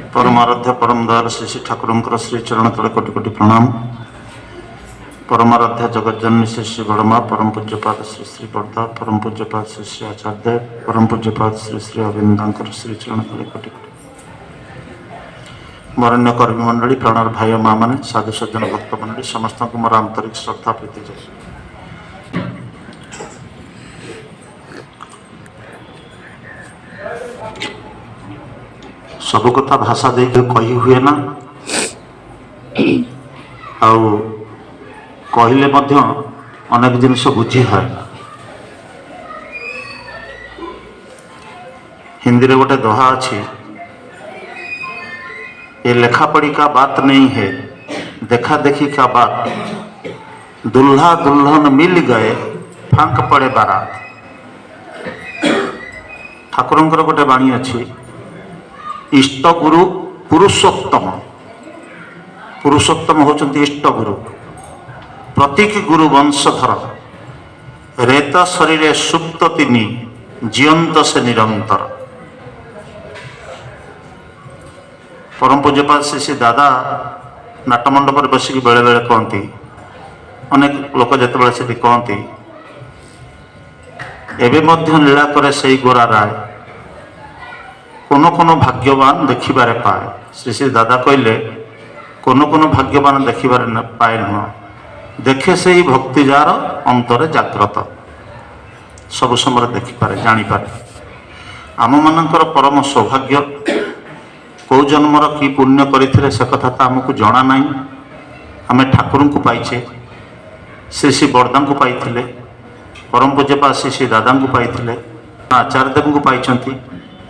परमाराध्य परम दयाल श्री श्री ठाकुर श्री चरण तले कोटि कोटि प्रणाम। परमाराध्य जगज्जननी श्री श्री बड़मा परम पूज्यपाद श्री श्री बड़दा परम पूज्यपाद श्री श्री आचार्य परम पूज्यपाद श्री श्री अविंदांकर श्री चरण तले कोटि कोटि मरण्य कर्मी मंडली प्राणर भाई माँ मैंने साधु सज्जन भक्त मंडली समस्त को मोर आंतरिक श्रद्धा प्रीति जाए। सबु कथा भाषा दे कही हुए ना आउ कहले मध्य अनेक जिनिस बुझी है। हिंदी रे गोटे दोहा अच्छी, ये लेखा पढ़ी का बात नहीं है देखा देखी का बात, दुल्हा दुल्हन मिल गए फांक पड़े बारात। ठाकुरंकर गोटे बाणी अच्छी, इष्ट गुरु पुरुषोत्तम, पुरुषोत्तम होचंती इष्ट गुरु, प्रतीक गुरु वंशधर, रेत शरीर सुप्त तिनी जीवंत से निरंतर। परम पूज्यपाद श्री श्री दादा नाटमंडप पर बसिक बेले बेले कहती, अनेक लोक जिते से कहती एवं मध्य लीला करे से गोरा राय कोनो भाग्यवान देखिबारे पाए। श्री श्री दादा कहले कोनो भाग्यवान देखिबारे पाए नुह, देखे से ही भक्ति जार अंतरे जाग्रत, सब समय देखिपारे जानीपारे। आम मानकर परम सौभाग्य कौ जन्मर कि पुण्य करथिले से कथा तो आमको जना नहीं। आम ठाकुर को पाइछे, श्री श्री बड़दा को पाइथिले, परम पूज्यपाद श्री श्री दादा को पाइथिले, आचार्य देव को पाइछंती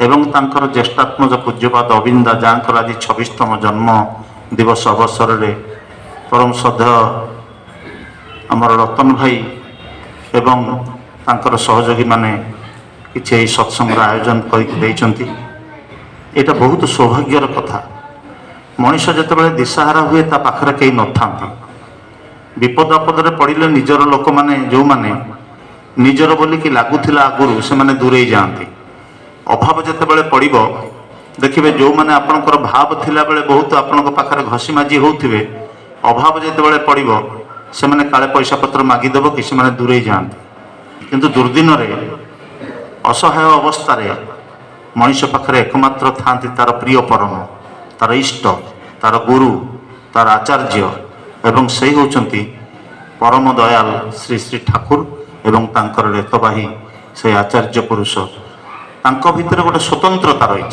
एवं तांकर ज्येष्ठात्मज पूज्यपाद अविंदा जांकर आज 26तम जन्म दिवस अवसर रे परम श्रद्धेय आमर रतन भाई एवं तांकर सहयोगी माने किछि सत्संग आयोजन कर एटा बहुत सौभाग्यर कथा। मनीष जितेबाला दिशाहारा हुए ता पाखरे केही न था, विपद आपद पड़े निजर लोक माने जो माने निजर बोलिकी लगुला आगुरी से माने दूरे जाती। अभाव जितेबाला पड़ो देखिए जो मैंने आपणकर भाव थिला बेले बहुत आपण पाखे घसी माजी होते, अभाव जितेबाला पड़ो से मैंने काले पैसा पत्र मागिदेव कि से दूरे जाते। किंतु दुर्दिन असहाय अवस्था मनीष पाखे एकमात्र था तार प्रिय परम, तार इष्ट, तार गुरु, तार आचार्य एवं से होचंती परम दयाल श्री श्री ठाकुर एवं तांकर रेतबाही से आचार्य पुरुष। तांको भितर गोटे स्वतंत्रता रही।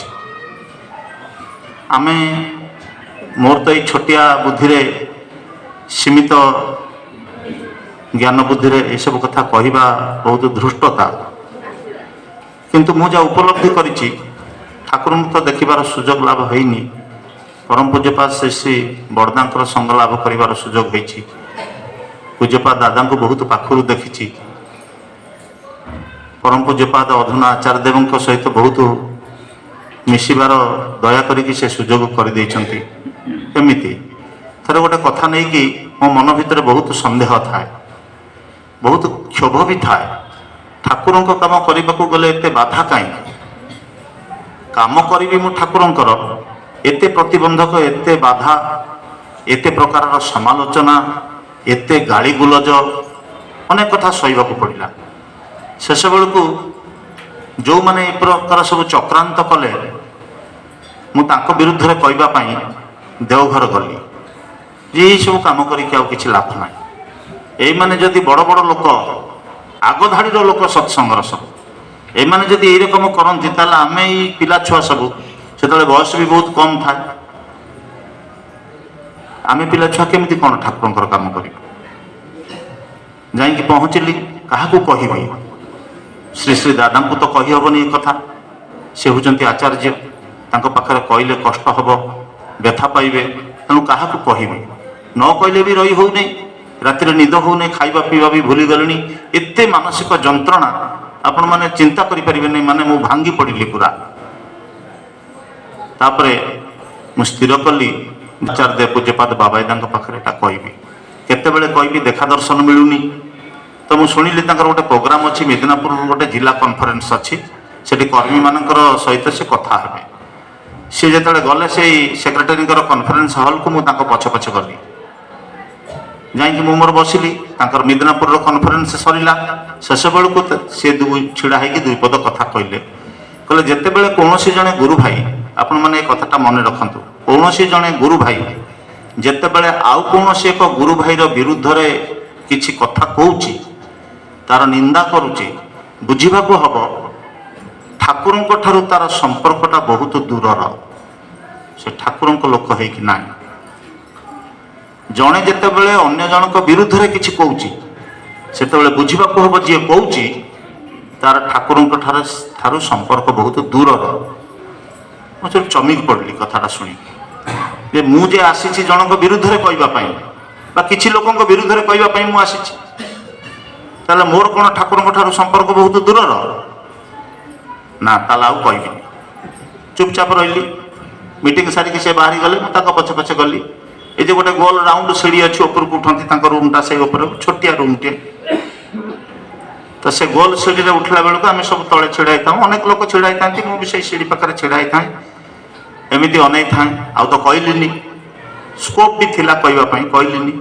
आमे मोर तो ये छोटिया बुद्धि रे सीमित ज्ञान बुद्धि रे ये सब कथा कहवा बहुत धृष्टता, किंतु मुझे उपलब्धि करिछि ठाकुर तो देखिबार सुजोग लाभ होइनी। परम पूज्यपाद श्री श्री बड़दांकर संग लाभ करिबार सुजोग होइछि। पूज्यपाद दादा को बहुत पाखरु देखिछि। परम पूज्यपाद अधुना आचार्य देव सहित बहुत मिशिबार दया करिकि से सुजोग कर देइछंती। एमिति थरे गोटे कथा नहीं कि मो मन भितर बहुत संदेह थाए, बहुत क्षोभ भी थाए। ठाकुर काम करने को गले एते बाधा कहीं काम करी मु ठाकुरंकर एते प्रतिबंधक, एते बाधा, एते प्रकार समालोचना, एते गाली गुलज, अनेक कथा सहीबा पड़ा। शेष बेलू जो मैंने ए प्रकार सब चक्रांत कले मुझे विरुद्ध में कहवाई देवघर गली ये सब कम कर लाभ ना। ये मैंने जदि बड़ बड़ लोक आग धाड़ीर लोक सत्संगर सब एमाने जदि ये रकम करती आम पिला छुआ सब से बयस भी बहुत कम था, आम पिला छुआ केमी कौन ठाकुर काम कर जाकि पहुँचली क्या कहबी। श्री श्री दादा को तो कही हेनी ये कथा, से होती आचार्य, पाखे कहले कष्ट हम व्यथा पाइबे, तेणु क्या कहबी न कहले भी रही हो नहीं, रातिर निद हो नहीं, खाइबा पीवा भी भूली गले, एते मानसिक जंत्रणा आपण माने चिंता करि परिबे नहीं। माने मु भांगी पड़िली पूरा। तापरे मु स्थिर कली आचार्य पूज्यपाद बाबाईदा पाखे कहबी, केतेबेले कहबी देखा दर्शन मिलूनी। तो मुझे शुणिली गोटे प्रोग्राम अच्छी मेदिनापुर गोटे जिला कॉन्फ्रेंस अच्छी, से कर्मी मान सहित से कथा हे। सी जो गले से सेक्रेटरी कन्फरेन्स हल को मुझे पछ पछ गली जाकि मोर बसिली मिदनापुर कन्फरेन्स सरला शेष बेलू सी छिड़ा हो दुई पद कथा कहले कहले जिते बड़े कौन जड़े गुरु भाई आपण मैंने कथाटा मन रखु कौन जड़े गुरु भाई जिते बड़े आउ कौन एक गुरु भाईर विरुद्ध रे किछि कथा कहूँ तार निंदा करुच्ची बुझा हम ठाकुर ठारू तार संपर्कटा बहुत दूरर से ठाकुर लोक है कि ना जड़े जिते बड़े अन्य जनक विरुद्ध रे किछि कहूँ से बुझा हम जी कहूँ तार ठाकुर ठारू संपर्क बहुत दूरर मुझे चमिक पड़ली कथाटा शुणी जे मुझे आसी जनक विरुद्ध रे कहवाई किसी लोक विरुद्ध रे कहवाई मुझे आसी मोर कौन ठाकुर ठारू संपर्क बहुत दूरर ना ताला आउ कहबी चुपचाप रही मीटिंग सारिकी से बाहरी गले मुझे पछे पछे गली ये जो गोटे गोल राउंड सीढ़ी अच्छी उपरक उठती रूमटा से छोटिया रूम टे तो से गोल सीढ़ी में उठला बेलू आम सब तले छिड़ा था अनेक लोक छिड़ा था मुझे सीढ़ी पाखे छिड़ा था एमती अनै था आउ तो कहलिनी स्कोप भी थिला कहवाई कहलिनी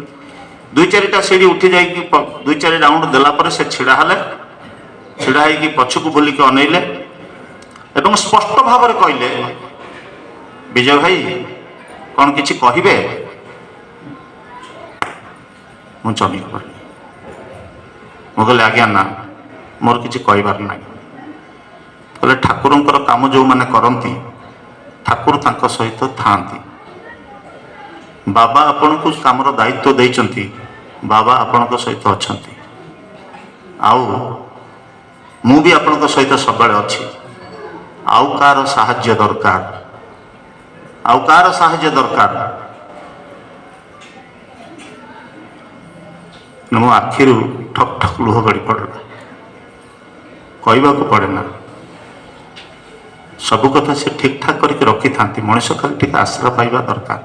दुई चारिटा सीढ़ी उठी जा दुई चार राउंड देलापर से छिड़ा हेले छिड़ा हो पछक बुलिक अनैले एवं स्पष्ट भाव में कहले विजय भाई कौन किसी कहे मुझे चमिक पड़ी मुझे आज्ञा ना मोर किसी कहबार ना कहले ठाकुर काम जो मैंने करती ठाकुर तांको सहित थांती बाबा आपण को कामर दायित्व देइचंती बाबा आपण को सहित अछंती आउ मु भी आपण को सहित सब अच्छी आउ कार साहाय्य दरकार आउ कार साहाय्य दरकार मो आखिर ठक ठक लुह गड़ी पड़ला कहवा को पड़े ना सब कथा से ठीक ठाक करके रखी था मनीष खाली टिके आश्रय पाइबा दरकार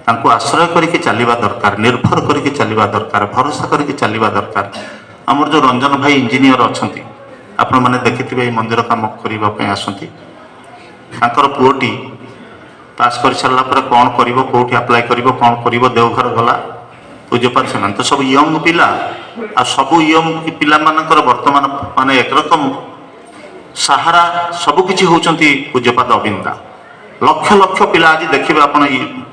तांको आश्रय करके चलवा दरकार निर्भर करके चलवा दरकार भरोसा करके चलवा दरकार आमर जो रंजन भाई इंजीनियर अच्छा आपण मैंने देखिथे मंदिर काम करने आसती पुओटी पास कर सारा कौन कर कौटी आप्लाय कर कौन कर देवघर गला पूज्यपाल से तो सब यंग पिला आ सब यंग पिला मानकर वर्तमान माने एक रकम सहारा सबकिछि होउचंती पूज्यपाद अविंदा लक्ष लक्ष पिला आज देखिए आप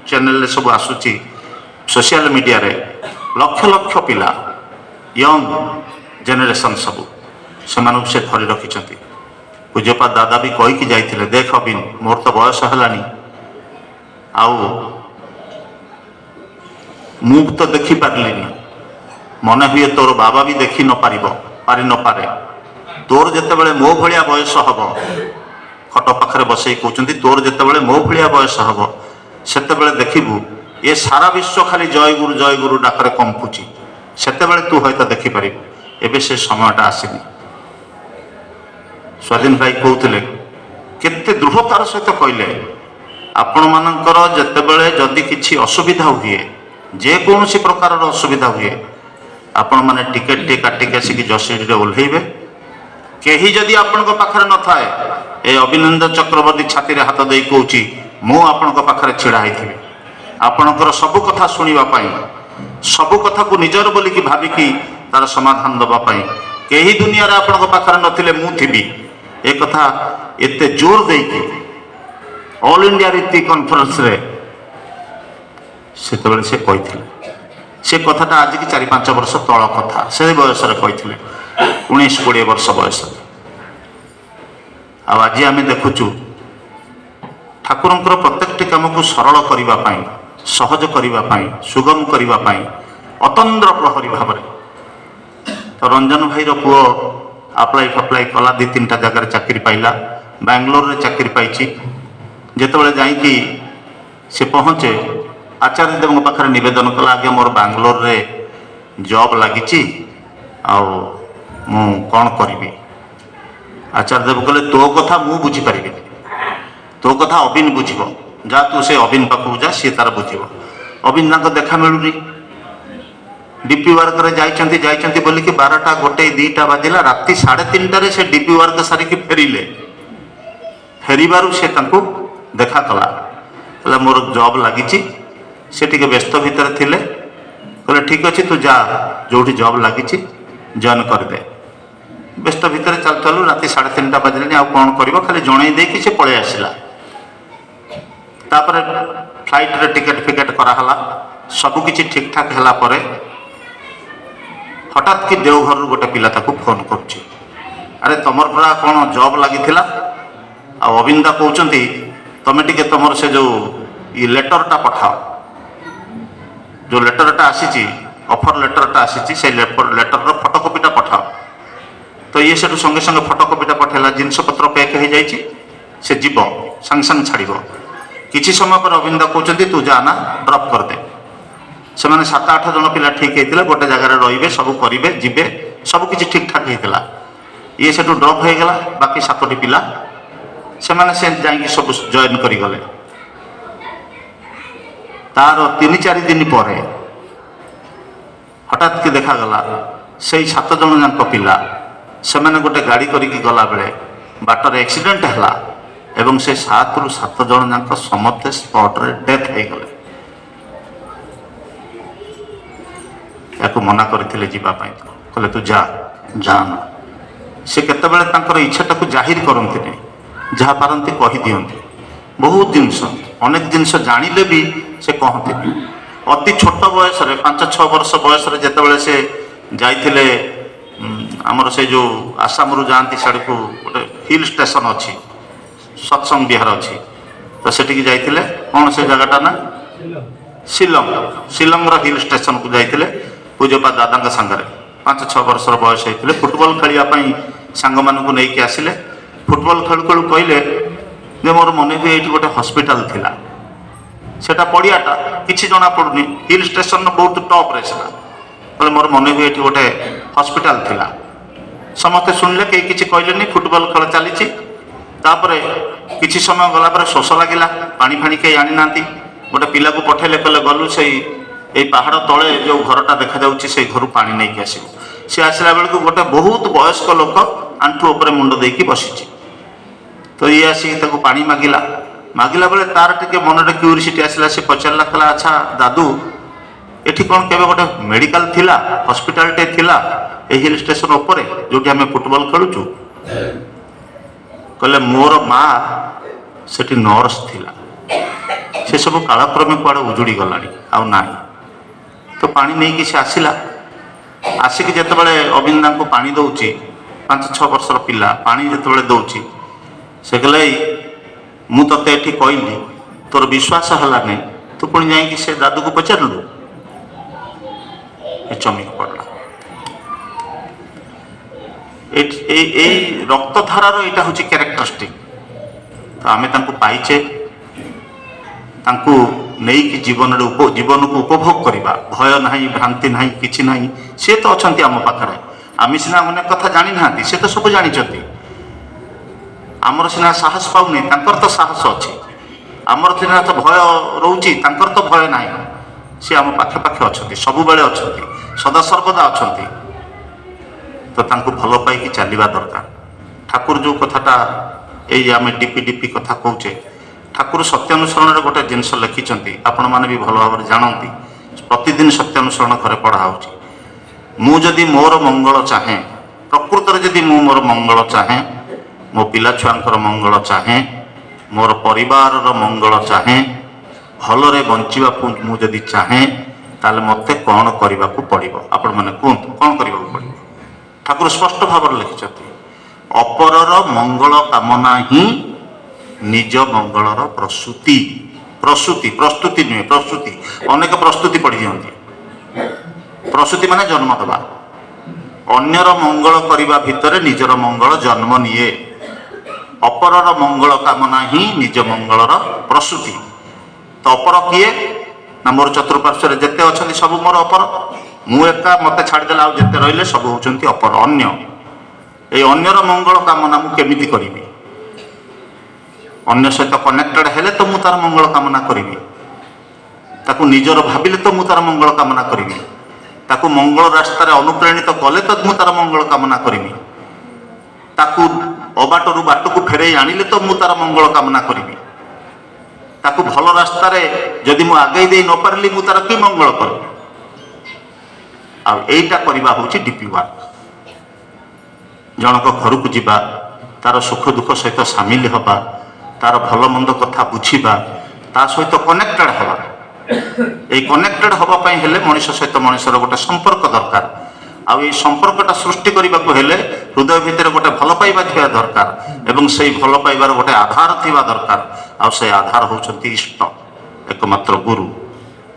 चैनल सब आसुची सोशल मीडिया रे लक्ष लक्ष पिला यंग जेनेरेशन सब से धरी रखिंट पूज्यपाद दादा भी कहीकि जाइए देख अबिन मोर तो बयस है आउ मु तो देखी पारिनी मन हुए तोर बाबा भी देखी न पारि न पारे तोर जिते बड़े मो भाया बयस हम खट पाखे बसई कहते तोर जिते मो भाया बयस हम से देखबू ये सारा विश्व खाली जय गुरु डाकरे कंपुची से तू हयत देखिपर एवं से समयटा आसनी स्वाधीन भाई कहते केते दृढ़तार सहित कहले आपण मानकर जितेबले जदि किसी असुविधा हुए जेकोसी प्रकार असुविधा हुए आपण मैंने टिकेट टे काटिक आसिक जसीडी ओह्लैबे कहीं जदि आपण पाखे न थाए ए अभिनंदन चक्रवर्ती छाती हाथ दे कहूँ मु आपण पाखे छिड़ा होती आपणकर सब कथा शुणापी सब कथा को निजर बोलिकी भाविकी तार समाधान दवापाई कहीं दुनिया रे आपण पाखे नथिले मु थी एक कथा एते जोर देकी ऑल इंडिया रीति कॉन्फ्रेंस रे से कहते से कथाटा आज की 4-5 वर्ष तल कथा से बयस कहते 19-20 वर्ष बयस आज आम देखुचु ठाकुर प्रत्येक काम को सरल करने सहज करने सुगम करने अतंद्र प्रहरी भाव तो रंजन भाई पुओ आप्लाय फाप्लाय कला 2-3टा जगार चाकरी पाइला बैंगलोर रे चाकरी पाई जिते जाइकी से पहुँचे आचार्य देव पाखे नवेदन कला आगे मोर बैंगलोर रे जॉब लगी कौन करी आचार्य देव कहले तो कथा मु बुझीपारि तो कथा अबिन बुझब जा तू से अबिन पाखक जा सी तार बुझब अबिन देखा मिलूनी डीपी वर्क रे जाइछंती बोलिकी 12टा 1 2टा बाजिला राति 3:30 से डीपी वर्क सारिकी फेरिले ଫେରିବାରୁ ସେ ତାଙ୍କୁ ଦେଖା କଲା, କହିଲା ମୋର ଜବ୍ ଲାଗିଛି। ସେ ଟିକେ ବ୍ୟସ୍ତ ଭିତରେ ଥିଲେ, କହିଲେ ଠିକ୍ ଅଛି ତୁ ଯା, ଯେଉଁଠି ଜବ୍ ଲାଗିଛି ଜଏନ୍ କରିଦେ। ବ୍ୟସ୍ତ ଭିତରେ ଚାଲୁ ଚାଲୁ ରାତି 3:30 ବାଜିଲାଣି, ଆଉ କ'ଣ କରିବ, ଖାଲି ଜଣେଇ ଦେଇକି ସେ ପଳେଇ ଆସିଲା। ତାପରେ ଫ୍ଲାଇଟ୍ରେ ଟିକେଟ୍ ଫିକେଟ୍ କରାହେଲା, ସବୁକିଛି ଠିକ୍ଠାକ୍ ହେଲା ପରେ ହଠାତ୍ କି ଦେଓଘରରୁ ଗୋଟେ ପିଲା ତାକୁ ଫୋନ୍ କରୁଛି, ଆରେ ତମର ପରା କ'ଣ ଜବ୍ ଲାଗିଥିଲା, ଆଉ ଅବିନ୍ଦା କହୁଛନ୍ତି ତମେ ଟିକେ ତମର ସେ ଯେଉଁ ଲେଟରଟା ପଠାଅ, ଯେଉଁ ଲେଟରଟା ଆସିଛି, ଅଫର୍ ଲେଟରଟା ଆସିଛି, ସେଇ ଲେଟରର ଫଟୋକପିଟା ପଠାଅ। ତ ଇଏ ସେଠୁ ସଙ୍ଗେ ସଙ୍ଗେ ଫଟୋକପିଟା ପଠାଇଲା। ଜିନିଷପତ୍ର ପ୍ୟାକ୍ ହେଇଯାଇଛି, ସେ ଯିବ, ସାଙ୍ଗେ ସାଙ୍ଗେ ଛାଡ଼ିବ। କିଛି ସମୟ ପରେ ଅବିନ୍ଦା କହୁଛନ୍ତି ତୁ ଯା ନା, ଡ୍ରପ୍ କରିଦେ। ସେମାନେ 7-8 ଜଣ ପିଲା ଠିକ୍ ହେଇଥିଲେ, ଗୋଟେ ଜାଗାରେ ରହିବେ, ସବୁ କରିବେ, ଯିବେ, ସବୁ କିଛି ଠିକ୍ଠାକ୍ ହେଇଥିଲା। ଇଏ ସେଠୁ ଡ୍ରପ୍ ହେଇଗଲା। ବାକି 7ଟି ପିଲା ସେମାନେ ସେ ଯାଇକି ସବୁ ଜଏନ୍ କରିଗଲେ। ତାର 3-4 ଦିନ ପରେ ହଠାତ୍ କି ଦେଖାଗଲା ସେଇ 7 ଜଣ ଯାକ ପିଲା, ସେମାନେ ଗୋଟେ ଗାଡ଼ି କରିକି ଗଲାବେଳେ ବାଟରେ ଆକ୍ସିଡେଣ୍ଟ ହେଲା ଏବଂ ସେ 7ରୁ 7 ଜଣ ଯାକ ସମସ୍ତେ ସ୍ପଟରେ ଡେଥ୍ ହେଇଗଲେ। ୟାକୁ ମନା କରିଥିଲେ ଯିବା ପାଇଁ, କହିଲେ ତୁ ଯାଆନା। ସେ କେତେବେଳେ ତାଙ୍କର ଇଚ୍ଛାଟାକୁ ଜାହିର କରନ୍ତିନି, ଯାହା ପାରନ୍ତି କହିଦିଅନ୍ତି। ବହୁତ ଜିନିଷ, ଅନେକ ଜିନିଷ ଜାଣିଲେ ବି ସେ କହନ୍ତିନି। ଅତି ଛୋଟ ବୟସରେ 5-6 ବର୍ଷ ବୟସରେ ଯେତେବେଳେ ସେ ଯାଇଥିଲେ, ଆମର ସେ ଯେଉଁ ଆସାମରୁ ଯାଆନ୍ତି ସିଆଡ଼କୁ ଗୋଟେ ହିଲ୍ ଷ୍ଟେସନ୍ ଅଛି, ସତ୍ସଙ୍ଗ ବିହାର ଅଛି, ତ ସେଠିକି ଯାଇଥିଲେ। କ'ଣ ସେ ଜାଗାଟା ନା ଶିଲଂର ହିଲ୍ ଷ୍ଟେସନକୁ ଯାଇଥିଲେ ପୂଜପା ଦାଦାଙ୍କ ସାଙ୍ଗରେ। 5-6 ବର୍ଷର ବୟସ ହେଇଥିଲେ। ଫୁଟବଲ ଖେଳିବା ପାଇଁ ସାଙ୍ଗମାନଙ୍କୁ ନେଇକି ଆସିଲେ। ଫୁଟବଲ ଖେଳୁ ଖେଳୁ କହିଲେ ଯେ ମୋର ମନେ ହୁଏ ଏଇଠି ଗୋଟେ ହସ୍ପିଟାଲ ଥିଲା, ସେଟା ପଡ଼ିଆଟା କିଛି ଜଣାପଡ଼ୁନି, ହିଲ୍ ଷ୍ଟେସନର ବହୁତ ଟପ୍ରେ ସେଟା। କହିଲେ ମୋର ମନେ ହୁଏ ଏଠି ଗୋଟେ ହସ୍ପିଟାଲ ଥିଲା। ସମସ୍ତେ ଶୁଣିଲେ, କେହି କିଛି କହିଲେନି। ଫୁଟବଲ ଖେଳ ଚାଲିଛି। ତାପରେ କିଛି ସମୟ ଗଲା ପରେ ଶୋଷ ଲାଗିଲା, ପାଣି ଫାଣି କେହି ଆଣିନାହାନ୍ତି। ଗୋଟେ ପିଲାକୁ ପଠେଇଲେ, କହିଲେ ଗଲୁ ସେଇ ଏଇ ପାହାଡ଼ ତଳେ ଯେଉଁ ଘରଟା ଦେଖାଯାଉଛି ସେଇ ଘରୁ ପାଣି ନେଇକି ଆସିବୁ। ସେ ଆସିଲା ବେଳକୁ ଗୋଟେ ବହୁତ ବୟସ୍କ ଲୋକ ଆଣ୍ଠୁ ଉପରେ ମୁଣ୍ଡ ଦେଇକି ବସିଛି। ତ ଇଏ ଆସିକି ତାକୁ ପାଣି ମାଗିଲା ବେଳେ ତାର ଟିକେ ମନରେ କ୍ୟୁରିସିଟି ଆସିଲା। ସେ ପଚାରିଲା, କହିଲା ଆଚ୍ଛା ଦାଦୁ, ଏଠି କ'ଣ କେବେ ଗୋଟେ ମେଡ଼ିକାଲ ଥିଲା, ହସ୍ପିଟାଲଟେ ଥିଲା এই ହିଲ୍ ଷ୍ଟେସନ ଉପରେ ଯେଉଁଠି ଆମେ ଫୁଟବଲ ଖେଳୁଛୁ? କହିଲେ ମୋର ମା ସେଠି ନର୍ସ ଥିଲା, ସେସବୁ କାଳକ୍ରମେ କୁଆଡ଼େ ଉଜୁଡ଼ି ଗଲାଣି, ଆଉ ନାହିଁ। ତ ପାଣି ନେଇକି ସେ ଆସିକି ଯେତେବେଳେ ଅବିନ୍ଦାଙ୍କୁ ପାଣି ଦେଉଛି, 5-6 ବର୍ଷର ପିଲା ପାଣି ଯେତେବେଳେ ଦେଉଛି, ସେ କହିଲେ ମୁଁ ତତେ ଏଠି କହିଲି, ତୋର ବିଶ୍ୱାସ ହେଲାନି, ତୁ ପୁଣି ଯାଇକି ସେ ଦାଦୁକୁ ପଚାରିଲୁ? ଏ ଚମକି ପଡ଼ିଲା। এই রক্তধারার এটা হচ্ছে ক্যারেক্টারিস্টিক। তো আমি তাঁকু পাইছে, তাঁকু নেইকি জীবনকু উপভোগ করা, ভয় না, ভ্রান্তি না, কিছু না। সে তো অনেক আম পাখে, আমি সিনা অনেক কথা জানি না, সে তো সব জানিছেন। আমার সিনা সাহস পাওনি, তাঁকর তো সাহস অছি। আমার সিনা তো ভয় রয়েছে, তাঁকর তো ভয় নাই। সে আম পাখে পাখে অনেক, সবুলে অনেক, সদাসর্বদা অনেক। তো তাঁকু ভাল পাইকি চালিবা দরকার। ঠাকুর যে কথাটা এই আমি ডিপি কথা কৌছে, ঠাকুর সত্যানুসরণের গোটে জিনিস লিখিছেন, আপন মানে বি ভাল ভাবে জাণতি। প্রতিদিন সত্যানুসরণ ঘরে পড়া হচ্ছে। মু যদি মোর মঙ্গল চাহে, প্রকৃতরে যদি মু মোর মঙ্গল চাহে, মো পিলা ছুয়াঙ্কর মঙ্গল চাহে, মোর পরিবারর মঙ্গল চাহে, ভালরে বঞ্চিবাকু মু যদি চাহে, তাহলে মতে কଣ କରିବାକୁ ପଡ଼ିବ? ଆପଣ ମାନେ କୁହନ୍ତୁ, କ'ଣ କରିବାକୁ ପଡ଼ିବ? ଠାକୁର ସ୍ପଷ୍ଟ ଭାବରେ ଲେଖିଛନ୍ତି, ଅପରର ମଙ୍ଗଳ କାମନା ହିଁ ନିଜ ମଙ୍ଗଳର ପ୍ରସୂତି। ପ୍ରସ୍ତୁତି ନୁହେଁ, ପ୍ରସୂତି। ଅନେକ ପ୍ରସ୍ତୁତି ପଢ଼ି ଦିଅନ୍ତି। ପ୍ରସୂତି ମାନେ ଜନ୍ମ ଦେବା। ଅନ୍ୟର ମଙ୍ଗଳ କରିବା ଭିତରେ ନିଜର ମଙ୍ଗଳ ଜନ୍ମ ନିଏ। ଅପରର ମଙ୍ଗଳ କାମନା ହିଁ ନିଜ ମଙ୍ଗଳର ପ୍ରସୂତି। ତ ଅପର କିଏ ନା ମୋର ଚତୁଃପାର୍ଶ୍ୱରେ ଯେତେ ଅଛନ୍ତି ସବୁ ମୋର ଅପର। ମୁଁ ଏକା, ମତେ ଛାଡ଼ିଦେଲେ ଆଉ ଯେତେ ରହିଲେ ସବୁ ହେଉଛନ୍ତି ଅପର, ଅନ୍ୟ। এই ଅନ୍ୟର ମଙ୍ଗଳ କାମନା ମୁଁ କେମିତି କରିବି? ଅନ୍ୟ ସହିତ କନେକ୍ଟେଡ୍ ହେଲେ ତ ମୁଁ ତାର ମଙ୍ଗଳ କାମନା କରିବି। ତାକୁ ନିଜର ଭାବିଲେ ତ ମୁଁ ତାର ମଙ୍ଗଳ କାମନା କରିବି। ତାକୁ ମଙ୍ଗଳ ରାସ୍ତାରେ ଅନୁପ୍ରାଣିତ କଲେ ତ ମୁଁ ତାର ମଙ୍ଗଳ କାମନା କରିବି। ତାକୁ ଅବାଟରୁ ବାଟକୁ ଫେରେଇ ଆଣିଲେ ତ ମୁଁ ତାର ମଙ୍ଗଳ କାମନା କରିବି। ତାକୁ ଭଲ ରାସ୍ତାରେ ଯଦି ମୁଁ ଆଗେଇ ଦେଇ ନପାରିଲି ମୁଁ ତାର କି ମଙ୍ଗଳ କରିବି? ଆଉ ଏଇଟା କରିବା ହେଉଛି ଡିପି ୱାର୍କ। ଜଣକ ଘରକୁ ଯିବା, ତାର ସୁଖ ଦୁଃଖ ସହିତ ସାମିଲ ହେବା, ତାର ଭଲ ମନ୍ଦ କଥା ବୁଝିବା, ତା ସହିତ କନେକ୍ଟେଡ୍ ହେବା। এই କନେକ୍ଟେଡ୍ ହେବା ପାଇଁ ହେଲେ ମଣିଷ ସହିତ ମଣିଷର ଗୋଟେ ସମ୍ପର୍କ ଦରକାର। ଆଉ এই ସମ୍ପର୍କଟା ସୃଷ୍ଟି କରିବାକୁ ହେଲେ ହୃଦୟ ଭିତରେ ଗୋଟେ ଭଲ ପାଇବା ଥିବା ଦରକାର ଏବଂ ସେଇ ଭଲ ପାଇବାର ଗୋଟେ ଆଧାର ଥିବା ଦରକାର। ଆଉ ସେଇ ଆଧାର ହେଉଛନ୍ତି ଇଷ୍ଟ, ଏକମାତ୍ର ଗୁରୁ।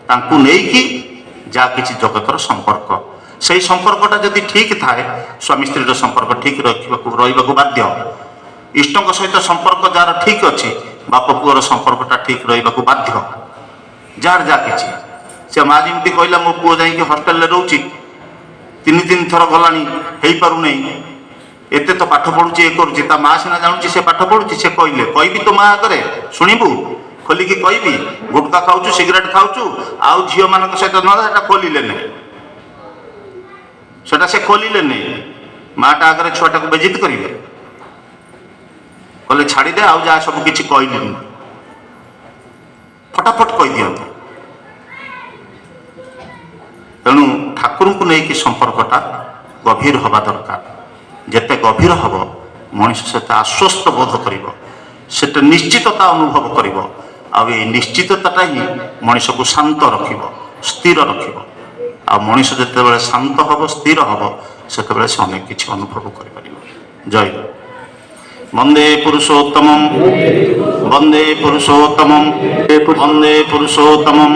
ତାଙ୍କୁ ନେଇକି ଯାହା କିଛି ଜଗତର ସମ୍ପର୍କ, ସେଇ ସମ୍ପର୍କଟା ଯଦି ଠିକ୍ ଥାଏ, ସ୍ୱାମୀ ସ୍ତ୍ରୀର ସମ୍ପର୍କ ଠିକ୍ ରହିବାକୁ ବାଧ୍ୟ। ଇଷ୍ଟଙ୍କ ସହିତ ସମ୍ପର୍କ ଯାହାର ଠିକ୍ ଅଛି, ବାପ ପୁଅର ସମ୍ପର୍କଟା ଠିକ୍ ରହିବାକୁ ବାଧ୍ୟ। ଯାହାର ଯାହା କିଛି, ସେ ମା ଯେମିତି କହିଲା ମୋ ପୁଅ ଯାଇକି ହଷ୍ଟେଲରେ ରହୁଛି, 3 ଥର ଗଲାଣି, ହେଇପାରୁନାହିଁ, ଏତେ ତ ପାଠ ପଢୁଛି, ଏ କରୁଛି, ତା ମା ସିନା ଜାଣୁଛି ସେ ପାଠ ପଢୁଛି। ସେ କହିବି ତୋ ମା ଆଗରେ, ଶୁଣିବୁ, ଖୋଲିକି କହିବି, ଗୁଟକା ଖାଉଛୁ, ସିଗାରେଟ ଖାଉଛୁ, ଆଉ ଝିଅମାନଙ୍କ ସହିତ ନ ସେଟା ଖୋଲିଲେ ନାହିଁ, ସେଟା ସେ ଖୋଲିଲେ ନାହିଁ। ମାଟା ଆଗରେ ଛୁଆଟାକୁ ବେଜିତ କରିବେ, କହିଲେ ଛାଡ଼ିଦେ, ଆଉ ଯାହା ସବୁ କିଛି କହିଲେନି, ଫଟାଫଟ କହିଦିଅନ୍ତୁ। ତେଣୁ ଠାକୁରଙ୍କୁ ନେଇକି ସମ୍ପର୍କଟା ଗଭୀର ହେବା ଦରକାର। ଯେତେ ଗଭୀର ହେବ ମଣିଷ ସେତେ ଆଶ୍ୱସ୍ତ ବୋଧ କରିବ, ସେତେ ନିଶ୍ଚିତତା ଅନୁଭବ କରିବ। ଆଉ ଏଇ ନିଶ୍ଚିତତାଟା ହିଁ ମଣିଷକୁ ଶାନ୍ତ ରଖିବ, ସ୍ଥିର ରଖିବ। ଆଉ ମଣିଷ ଯେତେବେଳେ ଶାନ୍ତ ହେବ, ସ୍ଥିର ହେବ, ସେତେବେଳେ ସେ ଅନେକ କିଛି ଅନୁଭବ କରିପାରିବ। ଜୟ ଗୁରୁ। ବନ୍ଦେ ପୁରୁଷୋତ୍ତମಂ, ବନ୍ଦେ ପୁରୁଷୋତ୍ତମಂ, ବନ୍ଦେ ପୁରୁଷୋତ୍ତମಂ।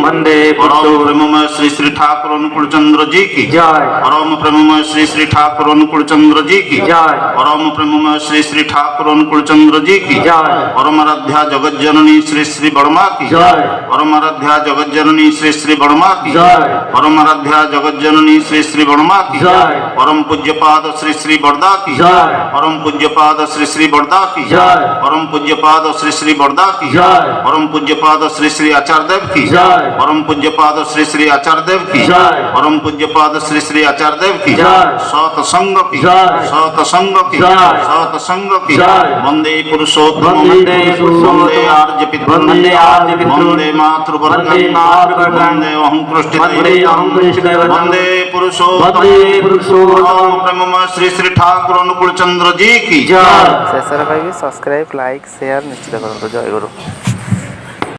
ପରମ ପ୍ରେମମୟ ଶ୍ରୀ ଶ୍ରୀ ଠାକୁର ଅନୁକୂଳ ଚନ୍ଦ୍ର জি কি জয়। পরম প্রেমময় শ্রী শ্রী ঠাকুর অনুকূল চন্দ্র জি কি জয়। পরম প্রেমময় শ্রী শ্রী ঠাকুর অনুকূল চন্দ্র জি কি জয়। পরমারাধ্যা জগজ্জননী শ্রী শ্রী বড়মা কি জয়। পরমারাধ্যা জগজ্জননী শ্রী শ্রী বড়মা কি জয়। পরমারাধ্যা জগজ্জননী শ্রী শ্রী বড়মা কি জয়। পরম পূজ্যপাদ শ্রী শ্রী বরদা কি জয়। পরম পূজ্যপাদ শ্রী শ্রী বরদা की जय। परम पूज्यपाद श्री श्री बरदा की जय। परम पूज्यपाद श्री श्री आचार्य देव की जय। परम पूज्यपाद श्री श्री आचार्य देव की जय। परम पूज्यपाद श्री श्री आचार्य देव की जय। सत संग की जय, सत संग की जय, सत संग की जय। वंदे पुरुषोत्तम, वंदे आर्य पितृ, वंदे मातृवर्गं, वंदे अहं कृष्ण, वंदे पुरुषोत्तम, परम प्रेममय श्री श्री ठाकुर अनुकूल चंद्र जी की जय। शेषରେ କହିବି ସବସ୍କ୍ରାଇବ୍, ଲାଇକ୍, ସେୟାର ନିଶ୍ଚିତ କରନ୍ତୁ। ଜୟ ଗୁରୁ।